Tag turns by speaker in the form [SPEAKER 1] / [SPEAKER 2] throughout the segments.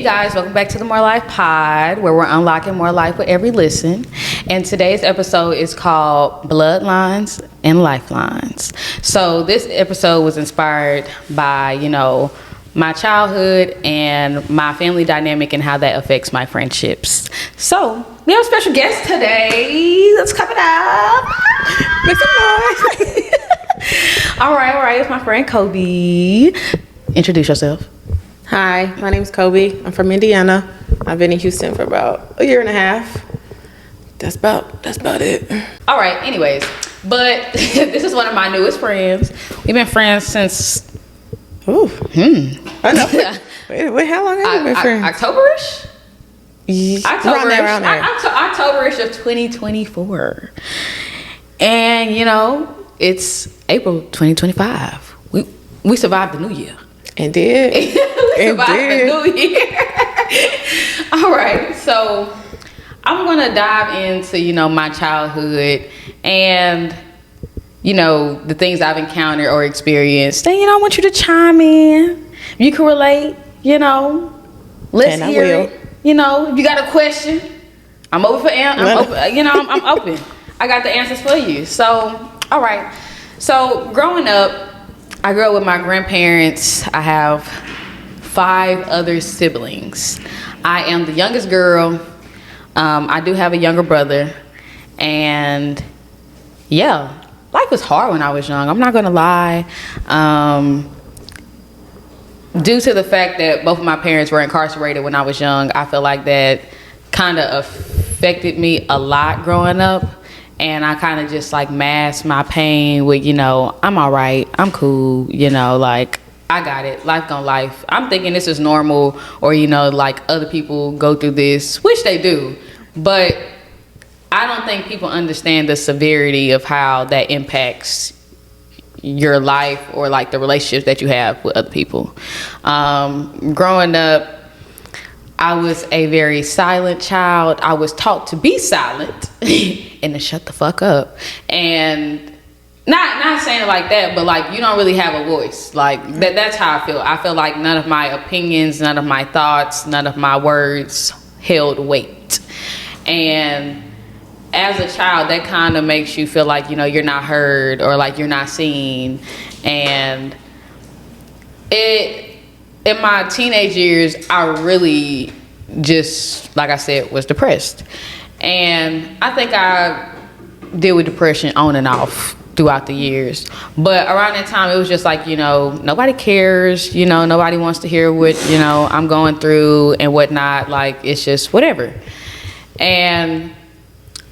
[SPEAKER 1] guys, welcome back to the More Life Pod, where we're unlocking more life with every listen. And today's episode is called Bloodlines and Lifelines. So this episode was inspired by, my childhood and my family dynamic and how that affects my friendships. So we have a special guest today. Let's clap it up. Make some noise. All right. It's my friend Kobie. Introduce yourself.
[SPEAKER 2] Hi, my name is Kobie. I'm from Indiana. I've been in Houston for about a year and a half. That's about it.
[SPEAKER 1] All right, anyways, but this is one of my newest friends. We've been friends since...
[SPEAKER 2] I know. Wait, how long have you been friends?
[SPEAKER 1] October-ish?
[SPEAKER 2] Around there.
[SPEAKER 1] October-ish of 2024. And, it's April 2025. We survived the new year.
[SPEAKER 2] Indeed.
[SPEAKER 1] We survived the new year. All right, so I'm going to dive into, my childhood and, the things I've encountered or experienced. Then, I want you to chime in. If you can relate, let's hear it. If you got a question, I'm open for I'm open. I got the answers for you. So, all right. So, growing up, I grew up with my grandparents. I have 5 other siblings. I am the youngest girl. I do have a younger brother. And yeah, life was hard when I was young. I'm not gonna lie. Due to the fact that both of my parents were incarcerated when I was young, I feel like that kind of affected me a lot growing up. And I kind of just masked my pain with, I'm all right, I'm cool, I got it, life gon' life. I'm thinking this is normal, or, other people go through this, which they do. But I don't think people understand the severity of how that impacts your life or the relationships that you have with other people. Growing up, I was a very silent child. I was taught to be silent and to shut the fuck up. And not saying it like that, but you don't really have a voice. That's how I feel. I feel like none of my opinions, none of my thoughts, none of my words held weight. And as a child, that kind of makes you feel like, you're not heard or you're not seen. And in my teenage years, I really just, like I said, was depressed. And I think I deal with depression on and off throughout the years. But around that time, it was just nobody cares, nobody wants to hear what, I'm going through and whatnot. It's just whatever. And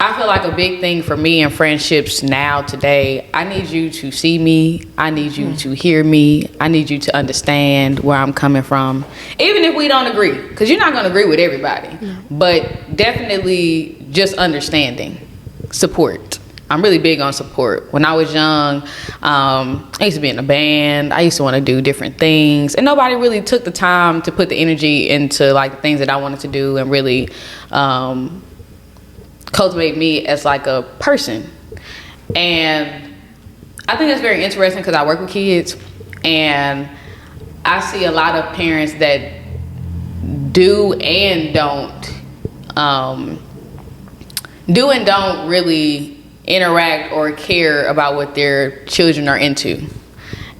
[SPEAKER 1] I feel like a big thing for me in friendships now today, I need you to see me. I need you to hear me. I need you to understand where I'm coming from. Even if we don't agree, because you're not going to agree with everybody. But definitely just understanding. Support. I'm really big on support. When I was young, I used to be in a band. I used to want to do different things. And nobody really took the time to put the energy into the things that I wanted to do and really cultivate me as a person. And I think that's very interesting because I work with kids and I see a lot of parents that do and don't really interact or care about what their children are into.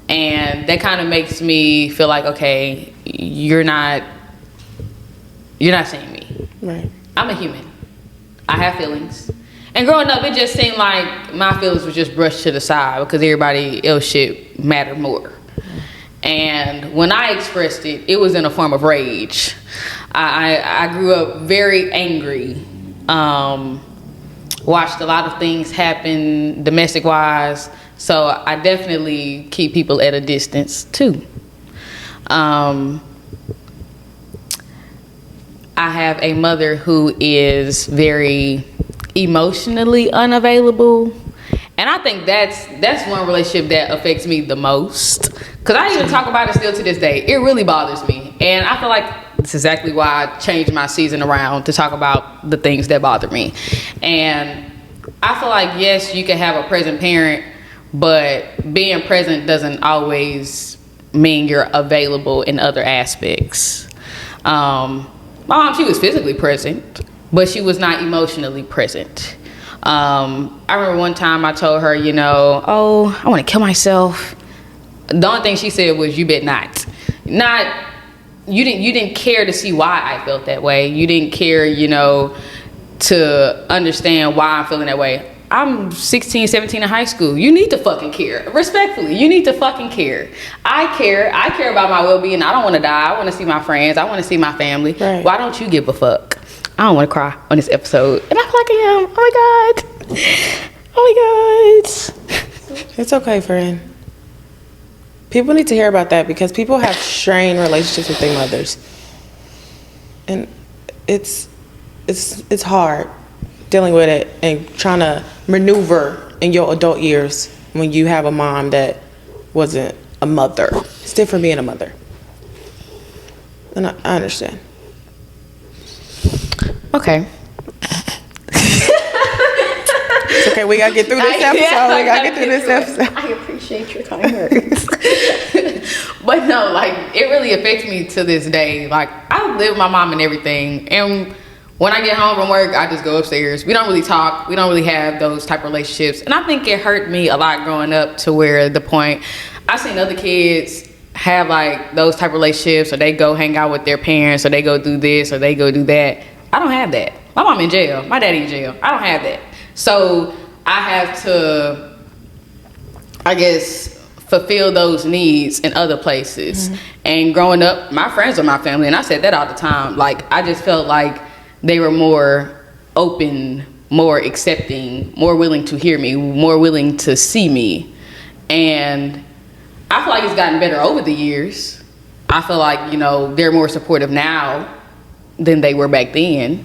[SPEAKER 1] And that kind of makes me feel like, okay, you're not seeing me.
[SPEAKER 2] Right.
[SPEAKER 1] I'm a human. I have feelings. And growing up, it just seemed like my feelings were just brushed to the side because everybody else shit mattered more. And when I expressed it, it was in a form of rage. I grew up very angry. Watched a lot of things happen domestic-wise. So I definitely keep people at a distance, too. I have a mother who is very emotionally unavailable. And I think that's one relationship that affects me the most. Because I even talk about it still to this day. It really bothers me. And I feel like that's exactly why I changed my season around to talk about the things that bother me. And I feel like, yes, you can have a present parent, but being present doesn't always mean you're available in other aspects. My mom, she was physically present, but she was not emotionally present. I remember one time I told her, you know, oh, I want to kill myself. The only thing she said was, you bet not. You didn't care to see why I felt that way. You didn't care, you know, to understand why I'm feeling that way. I'm 16, 17 in high school. You need to fucking care. Respectfully, you need to fucking care. I care about my well-being. I don't want to die. I want to see my friends. I want to see my family. Right. Why don't you give a fuck? I don't want to cry on this episode. And I feel like I am. Oh my God. Oh my God.
[SPEAKER 2] It's okay, friend. People need to hear about that because people have strained relationships with their mothers. And it's hard dealing with it and trying to maneuver in your adult years when you have a mom that wasn't a mother. It's different being a mother. And I understand.
[SPEAKER 1] Okay.
[SPEAKER 2] It's okay, we gotta get through this episode.
[SPEAKER 1] I appreciate your kind words. But no, like, it really affects me to this day. Like, I live with my mom and everything. And when I get home from work, I just go upstairs. We don't really talk. We don't really have those type of relationships. And I think it hurt me a lot growing up to where the point I've seen other kids have like those type of relationships, or they go hang out with their parents, or they go do this, or they go do that. I don't have that. My mom in jail. My daddy in jail. I don't have that. So I have to, I guess, fulfill those needs in other places. Mm-hmm. And growing up, my friends are my family. And I said that all the time. Like, I just felt like they were more open, more accepting, more willing to hear me, more willing to see me. And I feel like it's gotten better over the years. I feel like, you know, they're more supportive now than they were back then.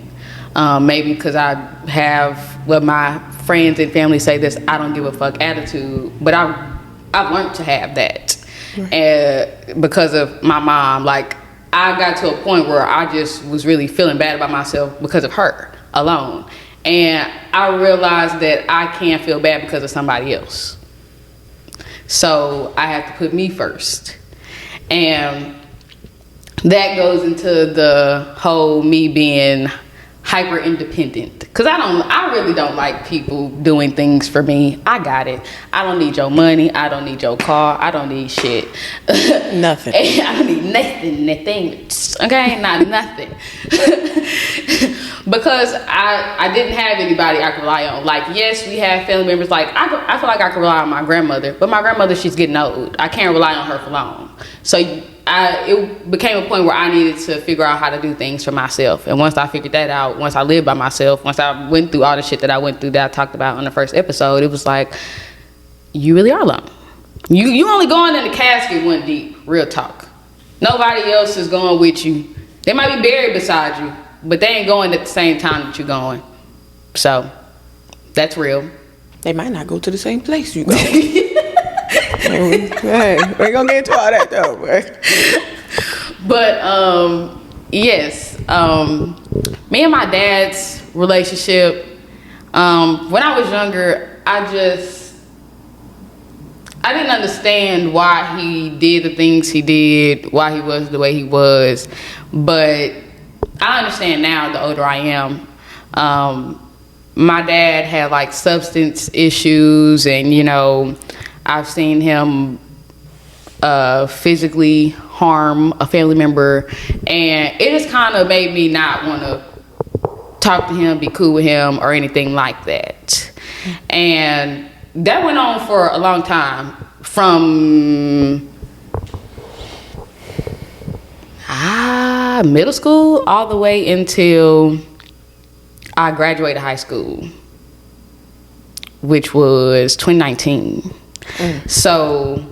[SPEAKER 1] Maybe because I have what my friends and family say, this I don't give a fuck attitude. But I've learned to have that. Right. Because of my mom. Like, I got to a point where I just was really feeling bad about myself because of her alone. And I realized that I can't feel bad because of somebody else. So I have to put me first. And that goes into the whole me being hyper independent, because I really don't like people doing things for me. I got it. I don't need your money. I don't need your car. I don't need shit.
[SPEAKER 2] Nothing.
[SPEAKER 1] I don't need nothing. Okay, not nothing. Because I didn't have anybody I could rely on. Like, yes, we have family members. Like, I feel like I could rely on my grandmother, but my grandmother, she's getting old. I can't rely on her for long. So it became a point where I needed to figure out how to do things for myself. And once I figured that out, once I lived by myself, once I went through all the shit that I went through that I talked about on the first episode, it was like, you really are alone. You only going in the casket one deep, real talk. Nobody else is going with you. They might be buried beside you, but they ain't going at the same time that you're going. So, that's real.
[SPEAKER 2] They might not go to the same place you go. Hey, we ain't gonna get into all that though.
[SPEAKER 1] But yes, me and my dad's relationship, when I was younger, I didn't understand why he did the things he did, why he was the way he was. But I understand now, the older I am. My dad had like substance issues, and you know, I've seen him physically harm a family member, and it just kind of made me not want to talk to him, be cool with him, or anything like that. And that went on for a long time, from middle school all the way until I graduated high school, which was 2019. So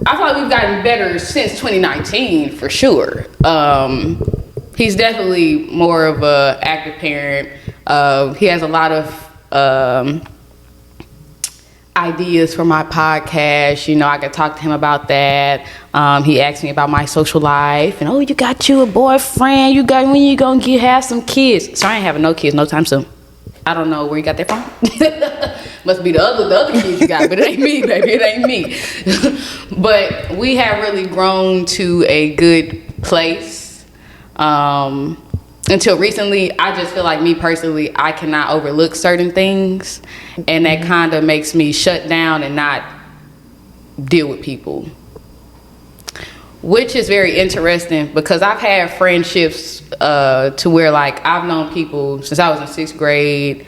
[SPEAKER 1] I feel like we've gotten better since 2019 for sure. He's definitely more of a active parent. He has a lot of ideas for my podcast. You know, I could talk to him about that. He asked me about my social life, and you got you a boyfriend. When you gonna have some kids? So I ain't having no kids no time soon. I don't know where you got that from. Must be the other kids you got, but it ain't me, baby. It ain't me. But we have really grown to a good place. Until recently, I just feel like me personally, I cannot overlook certain things, and that kind of makes me shut down and not deal with people, which is very interesting because I've had friendships to where like I've known people since I was in 6th grade,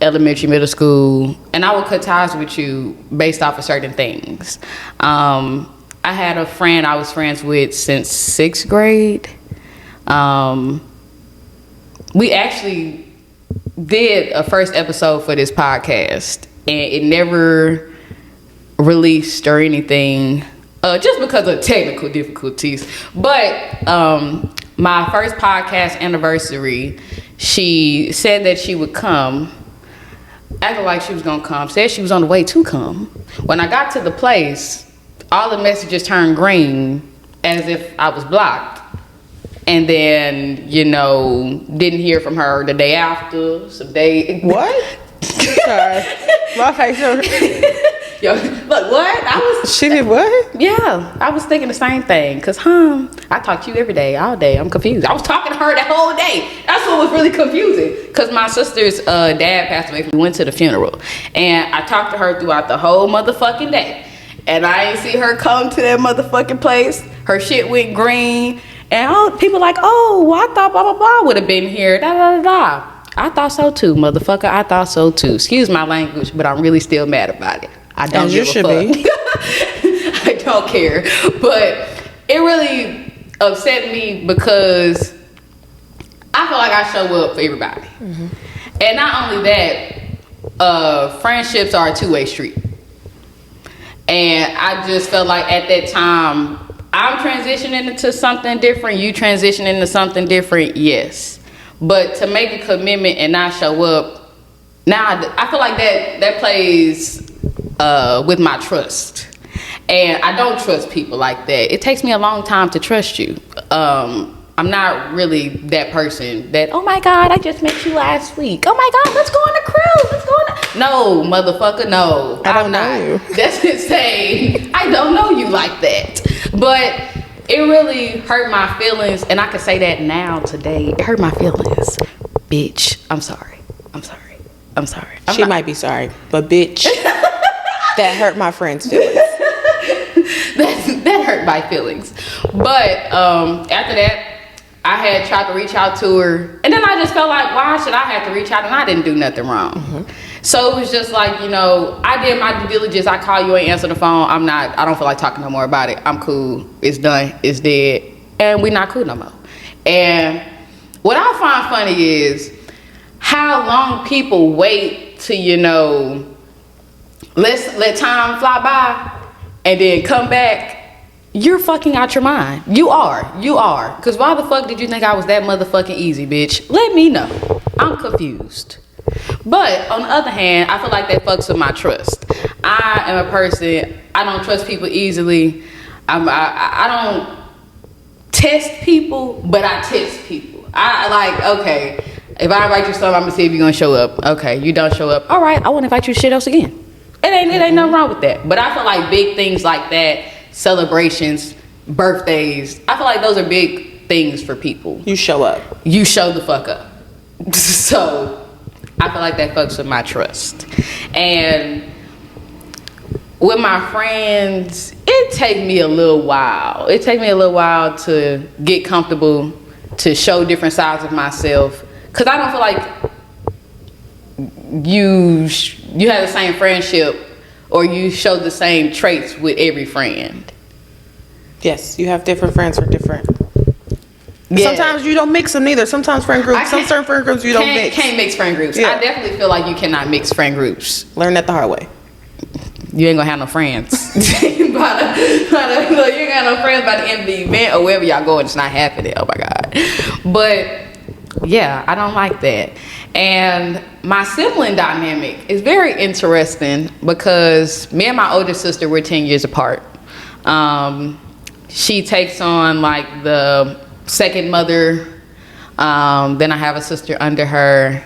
[SPEAKER 1] elementary, middle school, and I would cut ties with you based off of certain things. I had a friend I was friends with since 6th grade. We actually did a first episode for this podcast, and it never released or anything, just because of technical difficulties. But my first podcast anniversary, she said that she would come, acted like she was gonna come, said she was on the way to come. When I got to the place, all the messages turned green as if I was blocked. And then, didn't hear from her the day after, some day.
[SPEAKER 2] What? Sorry. My face.
[SPEAKER 1] Yo, look, what?
[SPEAKER 2] She did what?
[SPEAKER 1] Yeah, I was thinking the same thing. Cause, I talk to you every day, all day. I'm confused. I was talking to her that whole day. That's what was really confusing. Cause my sister's dad passed away. We went to the funeral, and I talked to her throughout the whole motherfucking day. And I ain't see her come to that motherfucking place. Her shit went green. And people like, oh, I thought blah, blah, blah would have been here, da, da, da, da. I thought so too, motherfucker. I thought so too. Excuse my language, but I'm really still mad about it. I don't give a fuck. I don't care. But it really upset me because I feel like I show up for everybody. Mm-hmm. And not only that, friendships are a two-way street. And I just felt like at that time, I'm transitioning into something different, you transitioning into something different, yes. But to make a commitment and not show up, now I feel like that plays with my trust. And I don't trust people like that. It takes me a long time to trust you. I'm not really that person that, oh my God, I just met you last week. Oh my God, let's go on a cruise. Let's go on a... No, motherfucker, no.
[SPEAKER 2] I don't know you.
[SPEAKER 1] That's insane. I don't know you like that. But it really hurt my feelings, and I can say that now, today. It hurt my feelings. Bitch, I'm sorry.
[SPEAKER 2] She might be sorry, but bitch, that hurt my friend's feelings.
[SPEAKER 1] that hurt my feelings. But after that, I had tried to reach out to her, and then I just felt like, why should I have to reach out? And I didn't do nothing wrong. Mm-hmm. So it was just like, I did my due diligence. I call you, ain't answer the phone. I don't feel like talking no more about it. I'm cool. It's done. It's dead. And we're not cool no more. And what I find funny is how long people wait to, let time fly by and then come back. You're fucking out your mind. You are. Because why the fuck did you think I was that motherfucking easy, bitch? Let me know. I'm confused. But on the other hand, I feel like that fucks with my trust. I am a person, I don't trust people easily. I don't test people, but I test people. I like, okay, if I invite you to something, I'm gonna see if you're gonna show up. Okay, you don't show up. All right, I won't invite you to shit else again. It ain't nothing wrong with that. But I feel like big things like that, celebrations, birthdays, I feel like those are big things for people.
[SPEAKER 2] You show up. You
[SPEAKER 1] show the fuck up. So I feel like that fucks with my trust. And with my friends, it takes me a little while. It takes me a little while to get comfortable, to show different sides of myself. Because I don't feel like you have the same friendship or you show the same traits with every friend.
[SPEAKER 2] Yes, you have different friends for different.
[SPEAKER 1] Yeah.
[SPEAKER 2] Sometimes you don't mix them neither. Sometimes friend groups, some certain friend groups you don't mix.
[SPEAKER 1] Can't mix friend groups. Yeah. I definitely feel like you cannot mix friend groups.
[SPEAKER 2] Learn that the hard way.
[SPEAKER 1] You ain't gonna have no friends. You ain't gonna have no friends by the end of the event or wherever y'all going. It's not happening. Oh my God. But yeah, I don't like that. And my sibling dynamic is very interesting because me and my older sister were 10 years apart. She takes on like the second mother. Then I have a sister under her.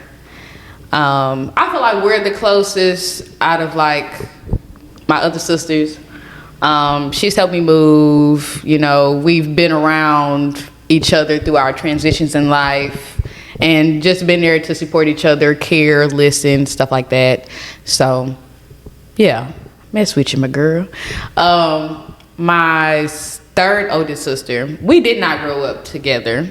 [SPEAKER 1] I feel like we're the closest out of like my other sisters. She's helped me move. You know, we've been around each other through our transitions in life, and just been there to support each other, care, listen, stuff like that. So, yeah, mess with you, my girl. My third oldest sister, we did not grow up together.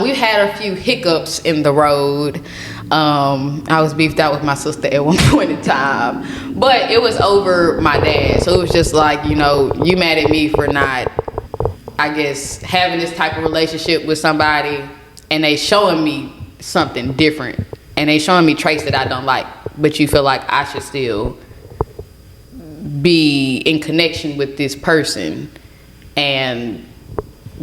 [SPEAKER 1] We had a few hiccups in the road. I was beefed out with my sister at one point in time, but it was over my dad. So it was just like, you know, you mad at me for not, I guess, having this type of relationship with somebody, and they showing me something different, and they showing me traits that I don't like, but you feel like I should still be in connection with this person. And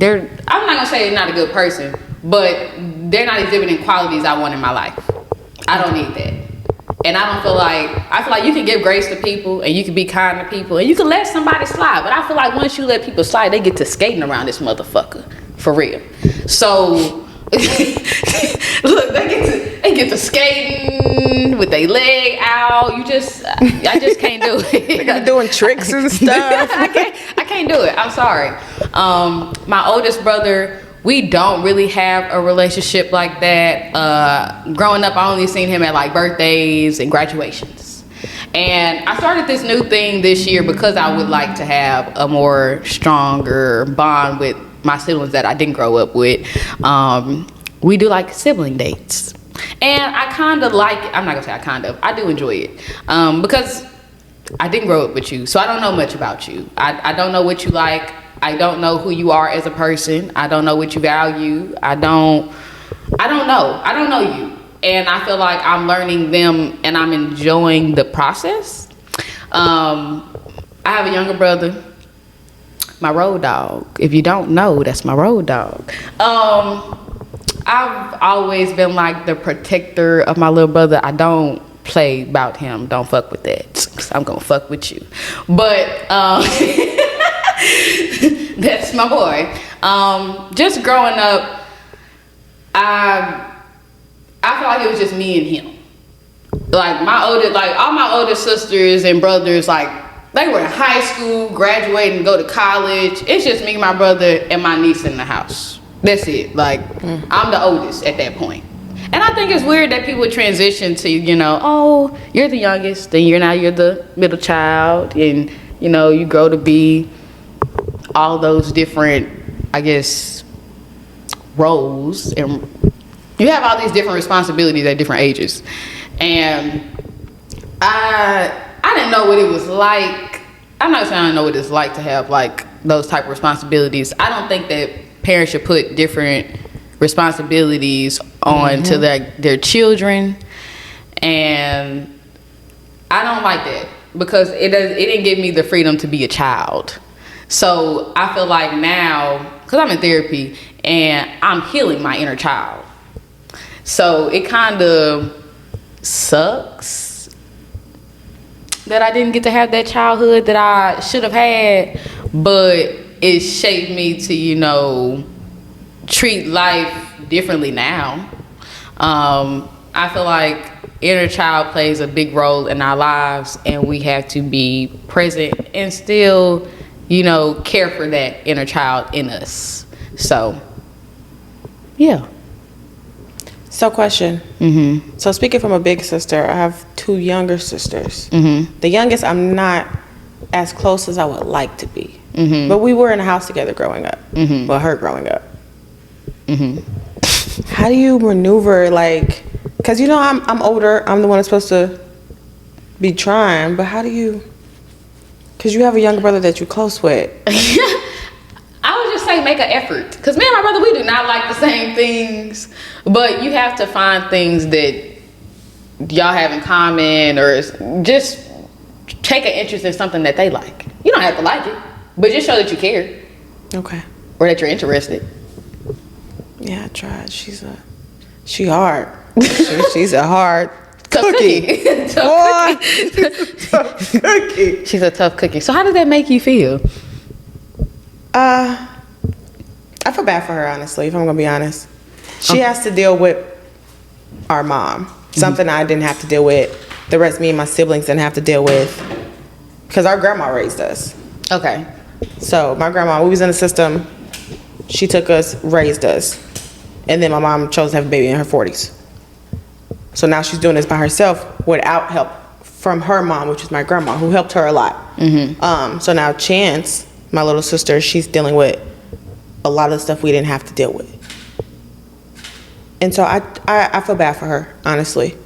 [SPEAKER 1] I'm not gonna say they're not a good person, but they're not exhibiting qualities I want in my life. I don't need that. And I feel like you can give grace to people, and you can be kind to people, and you can let somebody slide. But I feel like once you let people slide, they get to skating around this motherfucker. For real. So look, they get to skating with their leg out. I just can't do it.
[SPEAKER 2] They got doing tricks and stuff.
[SPEAKER 1] I can't do it. I'm sorry. My oldest brother, we don't really have a relationship like that. Growing up, I only seen him at like birthdays and graduations. And I started this new thing this year because I would like to have a more stronger bond with my siblings that I didn't grow up with. We do like sibling dates. And I kind of like it. I'm not gonna say I do enjoy it. Because I didn't grow up with you, so I don't know much about you. I don't know what you like. I don't know who you are as a person. I don't know what you value. I don't know you. And I feel like I'm learning them, and I'm enjoying the process. I have a younger brother, my road dog. If you don't know, that's my road dog. I've always been like the protector of my little brother. I don't play about him. Don't fuck with that, 'cause I'm gonna fuck with you. But that's my boy. Just growing up, I feel like it was just me and him. Like all my older sisters and brothers, like they were in high school, graduating, go to college. It's just me, my brother, and my niece in the house. That's it. Like I'm the oldest at that point. And I think it's weird that people transition to, you know, oh, you're the youngest, then you're the middle child, and you know, you grow to be all those different, I guess, roles, and you have all these different responsibilities at different ages. And I didn't know what it was like. I'm not saying I don't know what it's like to have like those type of responsibilities. I don't think that parents should put different responsibilities on to their children, and I don't like that because it didn't give me the freedom to be a child. So I feel like now, because I'm in therapy and I'm healing my inner child, so it kind of sucks that I didn't get to have that childhood that I should have had, but it shaped me to, you know, treat life differently now. I feel like inner child plays a big role in our lives, and we have to be present and still, you know, care for that inner child in us. So, yeah.
[SPEAKER 2] So question.
[SPEAKER 1] Mm-hmm.
[SPEAKER 2] So speaking from a big sister, I have two younger sisters.
[SPEAKER 1] Mm-hmm.
[SPEAKER 2] The youngest, I'm not as close as I would like to be.
[SPEAKER 1] Mm-hmm.
[SPEAKER 2] But we were in a house together growing up.
[SPEAKER 1] Mm-hmm.
[SPEAKER 2] Well, her growing up.
[SPEAKER 1] Mm-hmm.
[SPEAKER 2] How do you maneuver, like, because you know I'm older, I'm the one that's supposed to be trying, but how do you, because you have a younger brother that you're close with.
[SPEAKER 1] I would just say make an effort, because me and my brother, we do not like the same things, but you have to find things that y'all have in common, or just take an interest in something that they like. You don't have to like it, but just show that you care.
[SPEAKER 2] Okay.
[SPEAKER 1] Or that you're interested.
[SPEAKER 2] Yeah, I tried. She's hard. She's a hard cookie. Tough cookie.
[SPEAKER 1] She's a tough cookie. So how does that make you feel?
[SPEAKER 2] I feel bad for her, honestly, if I'm gonna be honest. She has to deal with our mom. Something I didn't have to deal with. The rest, me and my siblings didn't have to deal with, because our grandma raised us.
[SPEAKER 1] Okay.
[SPEAKER 2] So my grandma, we was in the system She took us, raised us. And then my mom chose to have a baby in her 40s. So now she's doing this by herself without help from her mom, which is my grandma, who helped her a lot. So now Chance, my little sister, she's dealing with a lot of stuff we didn't have to deal with. And so I feel bad for her, honestly,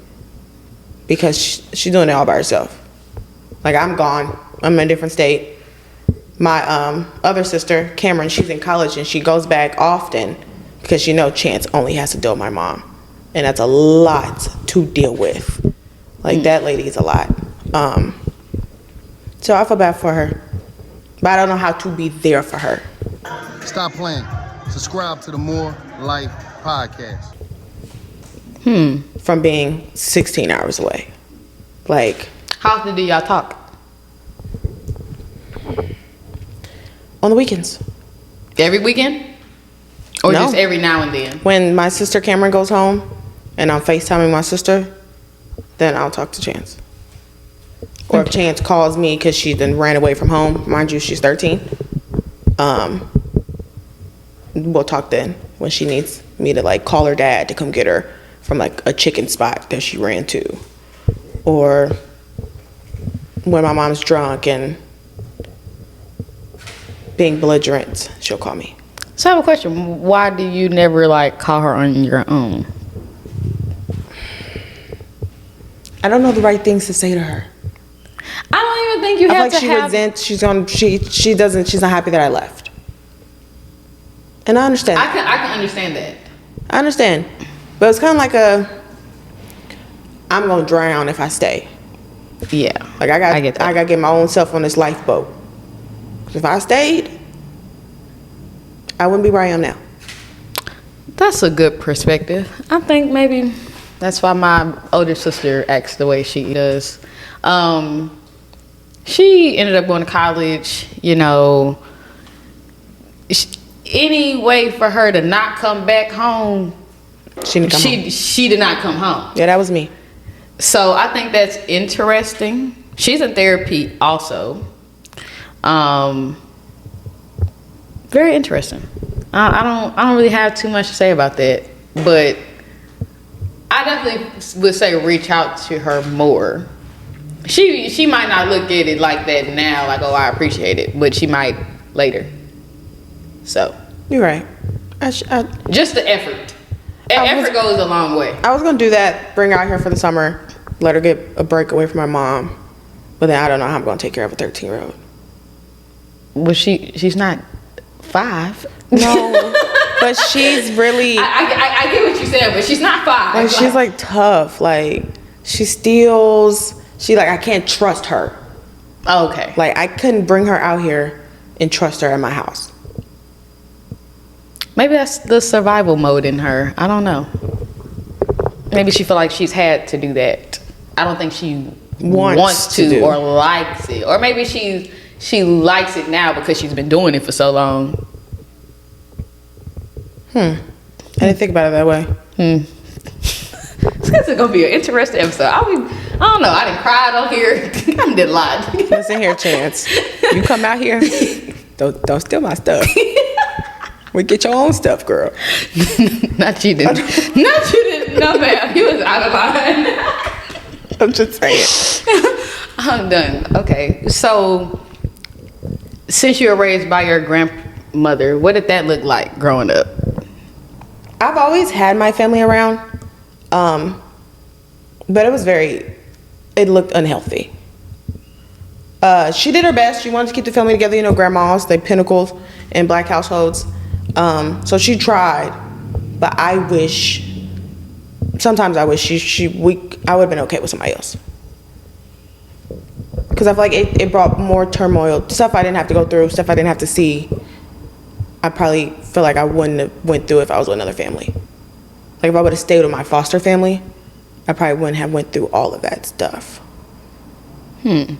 [SPEAKER 2] because she's doing it all by herself. Like, I'm gone. I'm in a different state. My other sister, Cameron, she's in college, and she goes back often because she knows Chance only has to deal with my mom. And that's a lot to deal with. Like, that lady is a lot. So I feel bad for her. But I don't know how to be there for her.
[SPEAKER 3] Stop playing. Subscribe to the More Life podcast.
[SPEAKER 2] From being 16 hours away. Like,
[SPEAKER 1] How often do y'all talk?
[SPEAKER 2] on the weekends.
[SPEAKER 1] Every weekend? Or
[SPEAKER 2] No.
[SPEAKER 1] just every now and then?
[SPEAKER 2] When my sister Cameron goes home and I'm FaceTiming my sister, then I'll talk to Chance. Or if Chance calls me because she then ran away from home, mind you, she's 13, we'll talk then when she needs me to, like, call her dad to come get her from, like, a chicken spot that she ran to. Or when my mom's drunk and being belligerent, she'll call me.
[SPEAKER 1] So I have a question. Why do you never, like, call her on your own?
[SPEAKER 2] I don't know the right things to say to her.
[SPEAKER 1] I don't even think you
[SPEAKER 2] I feel
[SPEAKER 1] have
[SPEAKER 2] like
[SPEAKER 1] to
[SPEAKER 2] she
[SPEAKER 1] have...
[SPEAKER 2] resents. She's not happy that I left. And I understand.
[SPEAKER 1] I can understand that.
[SPEAKER 2] I understand. But it's kind of like I'm going to drown if I stay.
[SPEAKER 1] Yeah.
[SPEAKER 2] Like,
[SPEAKER 1] I get that.
[SPEAKER 2] I got to get my own self on this lifeboat. If I stayed, I wouldn't be where I am now.
[SPEAKER 1] That's a good perspective. I think maybe that's why my older sister acts the way she does. She ended up going to college, you know. Any way for her to not come back home,
[SPEAKER 2] She didn't come home.
[SPEAKER 1] she did not come home.
[SPEAKER 2] Yeah, that was me.
[SPEAKER 1] So I think that's interesting. She's in therapy also. Very interesting. I don't really have too much to say about that, but I definitely would say reach out to her more. She might not look at it like that now, like, oh, I appreciate it, but she might later. So
[SPEAKER 2] You're right.
[SPEAKER 1] just the effort. Effort goes a long way.
[SPEAKER 2] I was going to do that, bring her out here for the summer, let her get a break away from my mom. But then I don't know how I'm going to take care of a 13-year-old.
[SPEAKER 1] Well, she's not 5.
[SPEAKER 2] No, but she's really...
[SPEAKER 1] I get what you said, but she's not 5.
[SPEAKER 2] Like, she's, like, tough. Like, she steals. I can't trust her.
[SPEAKER 1] Okay.
[SPEAKER 2] Like, I couldn't bring her out here and trust her in my house.
[SPEAKER 1] Maybe that's the survival mode in her. I don't know. Maybe she feel like she's had to do that. I don't think she wants to or likes it. Or maybe she likes it now because she's been doing it for so long.
[SPEAKER 2] I didn't think about it that way.
[SPEAKER 1] This is gonna be an interesting episode. I don't know. I didn't cry on here. I did a lot.
[SPEAKER 2] Listen here, Chance. You come out here, don't steal my stuff. We get your own stuff, girl.
[SPEAKER 1] Not you didn't. Not you didn't. No, ma'am. You was out of line.
[SPEAKER 2] I'm just saying.
[SPEAKER 1] I'm done. Okay. So, since you were raised by your grandmother, what did that look like growing up?
[SPEAKER 2] I've always had my family around, but it looked unhealthy. She did her best. She wanted to keep the family together. You know, grandmas, they pinnacles in black households. So she tried, but sometimes I wish I would have been okay with somebody else. Because I feel like it brought more turmoil, stuff I didn't have to go through, stuff I didn't have to see. I probably feel like I wouldn't have went through if I was with another family. Like, if I would have stayed with my foster family, I probably wouldn't have went through all of that stuff.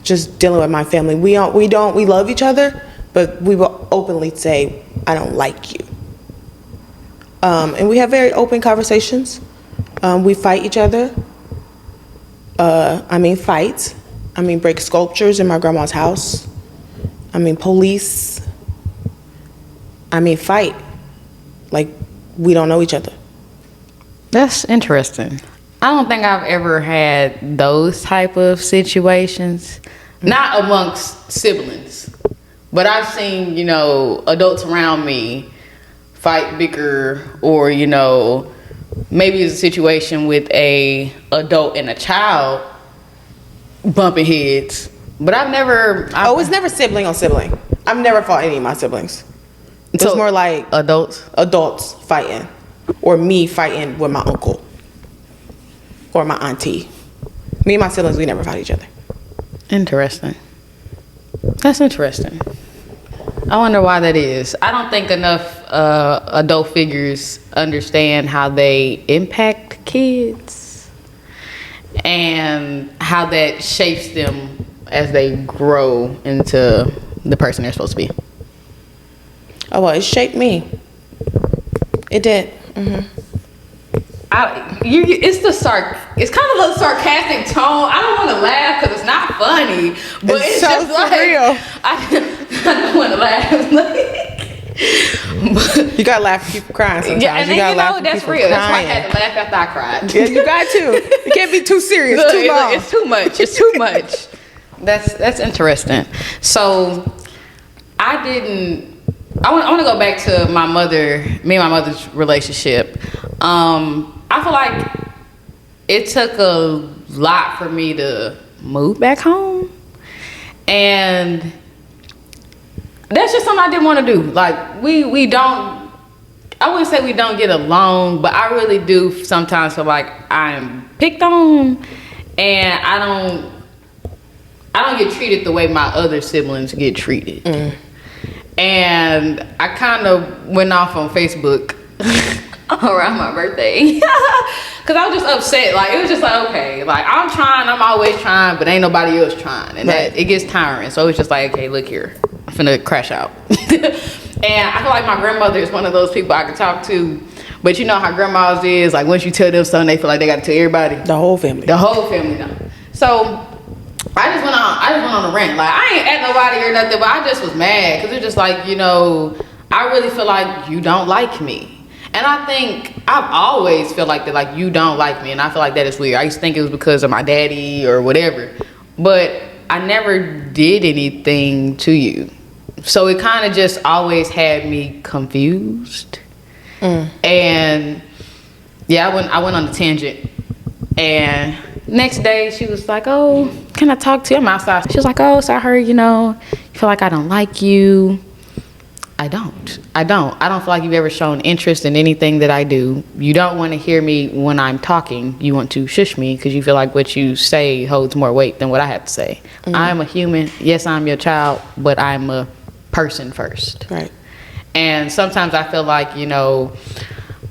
[SPEAKER 2] Just dealing with my family. We love each other, but we will openly say, I don't like you. And we have very open conversations. We fight each other. Fights. Break sculptures in my grandma's house. Police. Fight. Like, we don't know each other.
[SPEAKER 1] That's interesting. I don't think I've ever had those type of situations. Not amongst siblings. But I've seen, you know, adults around me fight, bicker, or, you know, maybe it's a situation with a adult and a child bumping heads. But I've never...
[SPEAKER 2] it's never sibling on sibling. I've never fought any of my siblings. It's more like adults fighting, or me fighting with my uncle or my auntie. Me and my siblings, we never fight each other.
[SPEAKER 1] Interesting. That's interesting. I wonder why that is. I don't think enough adult figures understand how they impact kids and how that shapes them as they grow into the person they're supposed to be.
[SPEAKER 2] Oh, well, it shaped me. It did.
[SPEAKER 1] It's kind of a sarcastic tone. I don't want to laugh because it's not funny, but it's
[SPEAKER 2] so
[SPEAKER 1] just like
[SPEAKER 2] real.
[SPEAKER 1] I don't want to laugh.
[SPEAKER 2] You gotta laugh and keep crying sometimes.
[SPEAKER 1] Yeah, and
[SPEAKER 2] you
[SPEAKER 1] then,
[SPEAKER 2] gotta laugh
[SPEAKER 1] that's
[SPEAKER 2] and
[SPEAKER 1] real.
[SPEAKER 2] crying.
[SPEAKER 1] That's why I had to laugh after I cried.
[SPEAKER 2] Yeah, you got to. It can't be too serious.
[SPEAKER 1] Look,
[SPEAKER 2] too long.
[SPEAKER 1] It's too much. It's too much. That's interesting. So I want to go back to me and my mother's relationship. I feel like it took a lot for me to move back home, and that's just something I didn't want to do. Like we don't, I wouldn't say we don't get along, but I really do sometimes feel like I'm picked on, and I don't get treated the way my other siblings get treated. And I kind of went off on Facebook around my birthday because I was just upset. Like, it was just like, okay, like I'm always trying, but ain't nobody else trying, and that it gets tiring. So it's just like, okay, look here, I'm finna crash out. And I feel like my grandmother is one of those people I can talk to, but you know how grandmas is, like once you tell them something, they feel like they gotta tell everybody.
[SPEAKER 2] The whole family
[SPEAKER 1] know. So I just went on a rant. Like, I ain't at nobody or nothing, but I just was mad because it's just like, you know, I really feel like you don't like me. And I think I've always felt like that, like you don't like me, and I feel like that is weird. I used to think it was because of my daddy or whatever, but I never did anything to you. So it kind of just always had me confused. And yeah, I went on a tangent, and next day she was like, oh, can I talk to you? I'm outside. She was like, oh, so I heard, you know, you feel like I don't like you. I don't feel like you've ever shown interest in anything that I do. You don't want to hear me when I'm talking. You want to shush me because you feel like what you say holds more weight than what I have to say. I'm a human. Yes, I'm your child, but I'm a person first. Right. And sometimes I feel like, you know,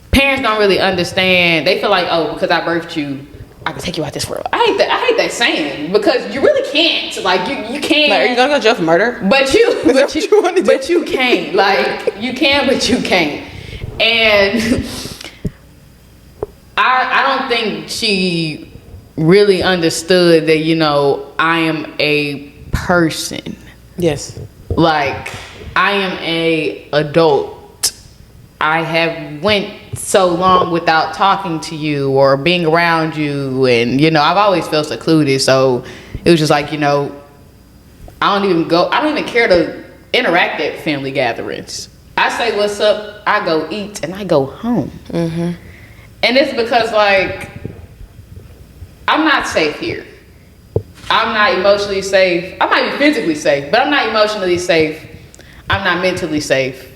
[SPEAKER 1] parents don't really understand. They feel like, oh, because I birthed you, I can take you out this world. I hate that saying, because you really can't. Like, you can't.
[SPEAKER 2] Like, are you gonna go to jail for murder?
[SPEAKER 1] But you can't. Like, you can, but you can't. And I don't think she really understood that, you know, I am a person.
[SPEAKER 2] Yes.
[SPEAKER 1] Like, I am a adult. I have went so long without talking to you or being around you, and you know, I've always felt secluded, so it was just like, you know, I don't even care to interact at family gatherings. I say what's up, I go eat, and I go home. And it's because, like, I'm not safe here. I'm not emotionally safe. I might be physically safe, but I'm not emotionally safe. I'm not mentally safe.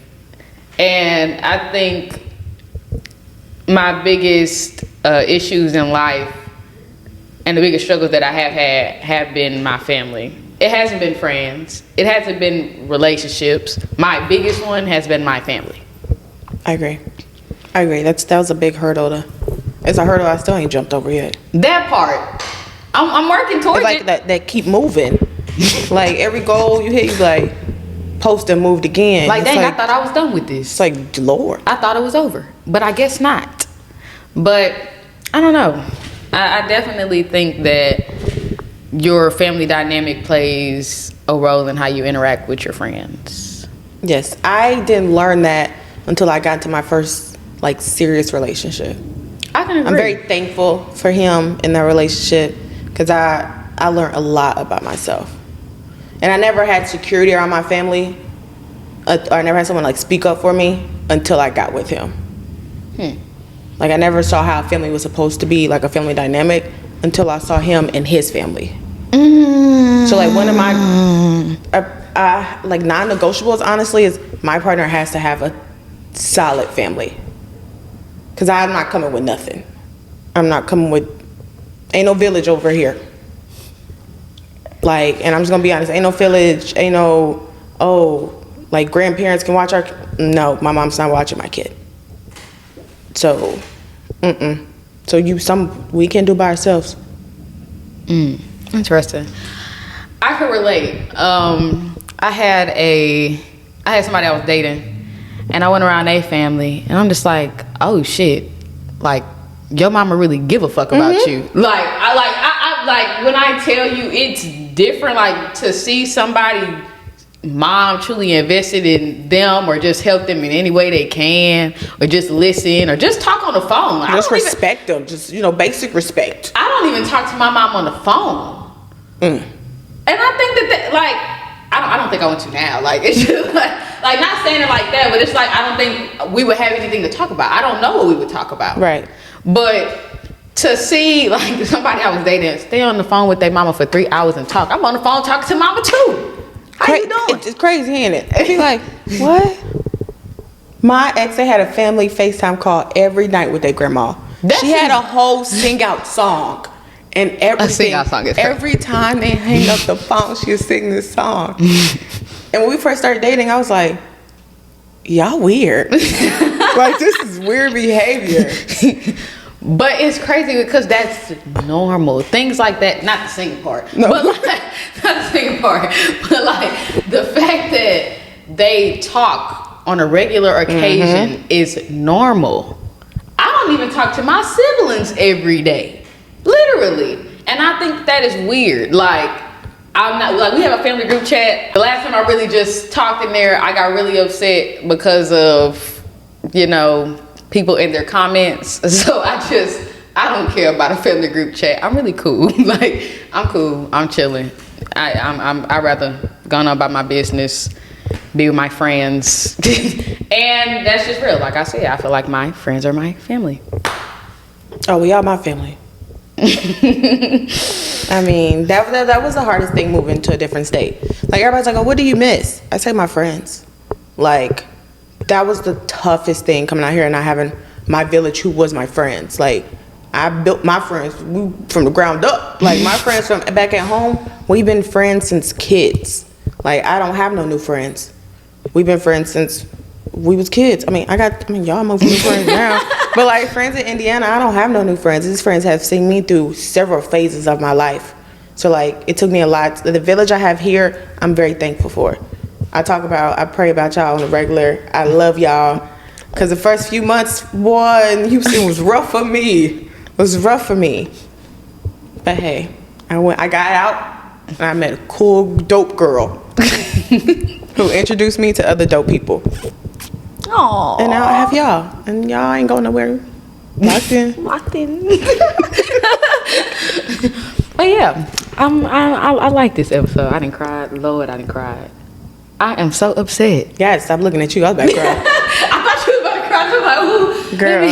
[SPEAKER 1] And I think my biggest issues in life and the biggest struggles that I have been my family. It hasn't been friends. It hasn't been relationships. My biggest one has been my family.
[SPEAKER 2] I agree. That was a big hurdle. It's a hurdle I still ain't jumped over yet.
[SPEAKER 1] That part, I'm working towards
[SPEAKER 2] it's like
[SPEAKER 1] it.
[SPEAKER 2] that keep moving. Like, every goal you hit, you like post and moved again.
[SPEAKER 1] Like, dang, I thought I was done with this.
[SPEAKER 2] It's like, Lord.
[SPEAKER 1] I thought it was over, but I guess not. But I don't know. I definitely think that your family dynamic plays a role in how you interact with your friends.
[SPEAKER 2] Yes, I didn't learn that until I got into my first like serious relationship.
[SPEAKER 1] I can agree.
[SPEAKER 2] I'm very thankful for him in that relationship because I learned a lot about myself. And I never had security around my family. Or I never had someone like speak up for me until I got with him. Like I never saw how a family was supposed to be, like a family dynamic, until I saw him and his family. So like one of my like non-negotiables honestly is my partner has to have a solid family. Cause I'm not coming with nothing. I'm not coming with, ain't no village over here. Like, and I'm just gonna be honest, ain't no village, ain't no, like grandparents can watch our, no, my mom's not watching my kid. So, So we can do by ourselves.
[SPEAKER 1] Interesting. I could relate. I had somebody I was dating, and I went around their family, and I'm just like, oh shit, like your mama really give a fuck about you. Like I when I tell you it's different, like to see somebody mom truly invested in them or just help them in any way they can or just listen or just talk on the phone.
[SPEAKER 2] Just respect them, just basic respect.
[SPEAKER 1] I don't even talk to my mom on the phone. And I think that I don't think I want to now. Like it's just like not saying it like that, but it's like I don't think we would have anything to talk about. I don't know what we would talk about.
[SPEAKER 2] Right.
[SPEAKER 1] But to see like somebody I was dating stay on the phone with their mama for 3 hours and talk. I'm on the phone talking to mama too. How you doing?
[SPEAKER 2] It's crazy, ain't it? I'd be like, what? My ex, they had a family FaceTime call every night with their grandma. She had a whole sing-out song. And everything, every time they hang up the phone, she was singing this song. And when we first started dating, I was like, y'all weird. Like, this is weird behavior.
[SPEAKER 1] But it's crazy because that's normal. Things like that, not the singing part. No. But like, not the singing part. But like the fact that they talk on a regular occasion is normal. I don't even talk to my siblings every day. Literally. And I think that is weird. Like, I'm not, like, we have a family group chat. The last time I really just talked in there, I got really upset because of, people in their comments. So I don't care about a family group chat. I'm really cool. Like, I'm cool. I'm chilling. I'd rather go on about my business, be with my friends. And that's just real. Like I said, I feel like my friends are my family.
[SPEAKER 2] Oh, we are my family. I mean, that was the hardest thing moving to a different state. Like, everybody's like, oh, what do you miss? I say my friends. Like, that was the toughest thing coming out here and not having my village who was my friends. Like, I built my friends from the ground up. Like, my friends from back at home, we've been friends since kids. Like, I don't have no new friends. We've been friends since we was kids. I mean, y'all most new friends now. But like friends in Indiana, I don't have no new friends. These friends have seen me through several phases of my life. So like, it took me a lot. The village I have here, I'm very thankful for. I pray about y'all on the regular. I love y'all. Cause the first few months, boy, in Houston was rough for me. It was rough for me. But hey, I got out and I met a cool, dope girl who introduced me to other dope people.
[SPEAKER 1] Aww.
[SPEAKER 2] And now I have y'all. And y'all ain't going nowhere. Locked in.
[SPEAKER 1] But yeah, I like this episode. I didn't cry. Lord, I didn't cry. I am so upset.
[SPEAKER 2] Yeah, stop looking at you. I was about to cry.
[SPEAKER 1] I thought you was about to cry. I was like, ooh.
[SPEAKER 2] Girl,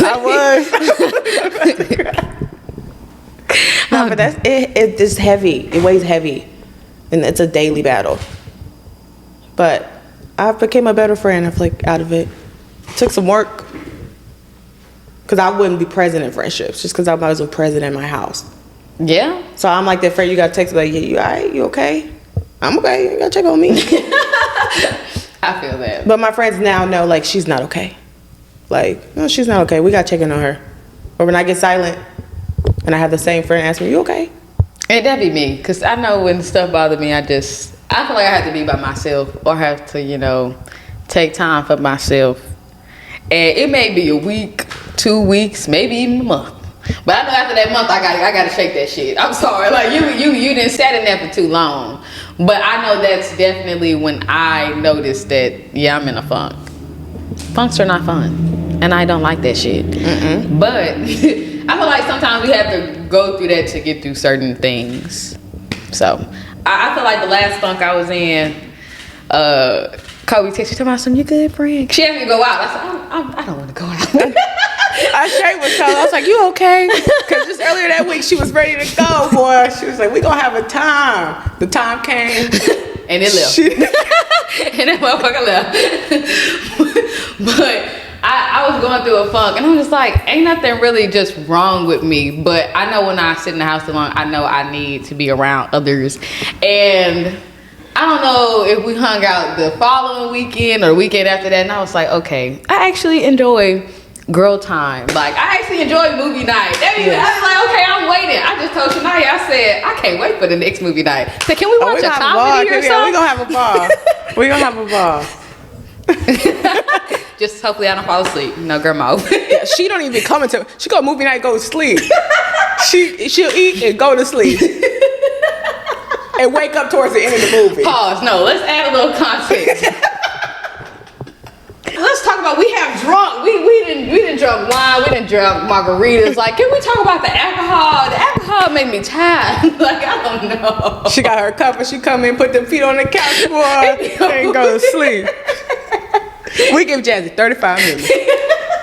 [SPEAKER 2] I was. No, but that's it. It's just heavy. It weighs heavy. And it's a daily battle. But I became a better friend out of it. Took some work. Because I wouldn't be present in friendships. Just because I wasn't present in my house.
[SPEAKER 1] Yeah.
[SPEAKER 2] So I'm like that friend you got to text like, yeah, you all right? You okay? I'm okay. You got to check on me.
[SPEAKER 1] I feel that.
[SPEAKER 2] But my friends now know, like, she's not okay. Like, no, she's not okay. We got to check in on her. Or when I get silent and I have the same friend ask me, you okay?
[SPEAKER 1] And that'd be me. Because I know when stuff bothers me, I feel like I have to be by myself or have to, take time for myself. And it may be a week, 2 weeks, maybe even a month. But I know after that month, I gotta shake that shit. I'm sorry, like you didn't sat in there for too long. But I know that's definitely when I noticed that, yeah, I'm in a funk. funks are not fun, and I don't like that shit. But I feel like sometimes we have to go through that to get through certain things. So I feel like the last funk I was in, Kobie texted me talking about some you good friend. She asked me to go out. I said I don't want to go out.
[SPEAKER 2] I straight was telling her, I was like, you okay? Because just earlier that week, she was ready to go, boy. She was like, we gonna have a time. The time came.
[SPEAKER 1] And it left. And that motherfucker left. But I was going through a funk, and I'm just like, ain't nothing really just wrong with me. But I know when I sit in the house too long, I know I need to be around others. And I don't know if we hung out the following weekend or the weekend after that, and I was like, okay, I actually enjoy girl time. Like, I actually enjoy movie night. I was like, okay, I'm waiting. I just told Shania, I said, I can't wait for the next movie night. So can we watch a comedy or something?
[SPEAKER 2] We gonna have a ball. We gonna have a ball.
[SPEAKER 1] Just hopefully I don't fall asleep. No, grandma.
[SPEAKER 2] Yeah, she don't even come until she go movie night, go to sleep. She'll eat and go to sleep. And wake up towards the end of the movie.
[SPEAKER 1] Pause. No, let's add a little context. Let's talk about, we have drunk, we didn't drunk wine, we didn't drunk margaritas. Like, can we talk about the alcohol? The alcohol made me tired. Like, I don't know.
[SPEAKER 2] She got her cup and she come in, put them feet on the couch, boy, and go to sleep. We give Jazzy 35 minutes.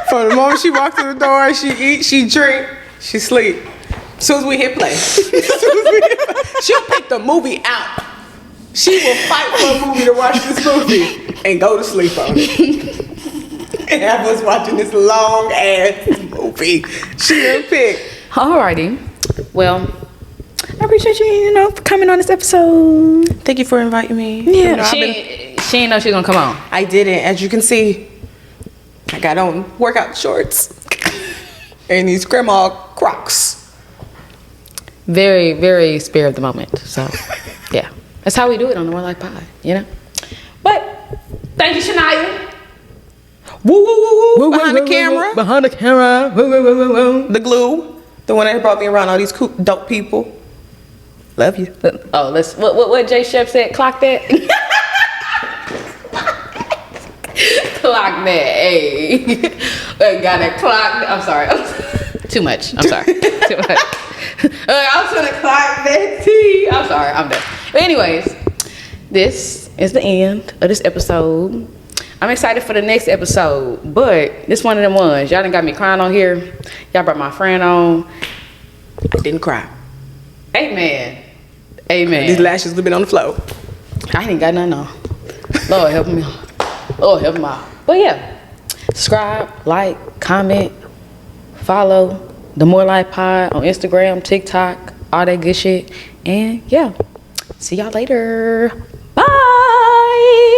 [SPEAKER 2] From the moment she walks through the door, she eat, she drink, she sleep. As soon as we hit play. She'll pick the movie out. She will fight for a movie to watch this movie and go to sleep on it. And I was watching this long ass movie. She didn't pick.
[SPEAKER 1] Alrighty. Well, I appreciate you, for coming on this episode.
[SPEAKER 2] Thank you for inviting me.
[SPEAKER 1] Yeah, she didn't know she was gonna come on.
[SPEAKER 2] I didn't. As you can see, I got on workout shorts and these grandma Crocs.
[SPEAKER 1] Very, very spare of the moment. So, yeah. That's how we do it on the More Life Pod, But, thank you, Shania.
[SPEAKER 2] Woo, woo, woo, woo. Behind the camera.
[SPEAKER 1] Behind the camera. Woo, woo, woo, woo, woo.
[SPEAKER 2] The glue. The one that brought me around all these cool, dope people. Love you.
[SPEAKER 1] Oh, what Jay Chef said, clock that. Clock that, hey. Got it, clock. I'm sorry. Too much. I'm sorry. Too much. I was trying to clock that T. I'm sorry. I'm done. But anyways, this is the end of this episode. I'm excited for the next episode, but this one of them ones. Y'all done got me crying on here. Y'all brought my friend on.
[SPEAKER 2] I didn't cry.
[SPEAKER 1] Amen. Amen.
[SPEAKER 2] These lashes have been on the floor.
[SPEAKER 1] I ain't got nothing on. Lord help me. Lord help me out. But yeah, subscribe, like, comment, follow the More Life Pod on Instagram, TikTok, all that good shit. And yeah, see y'all later. Bye.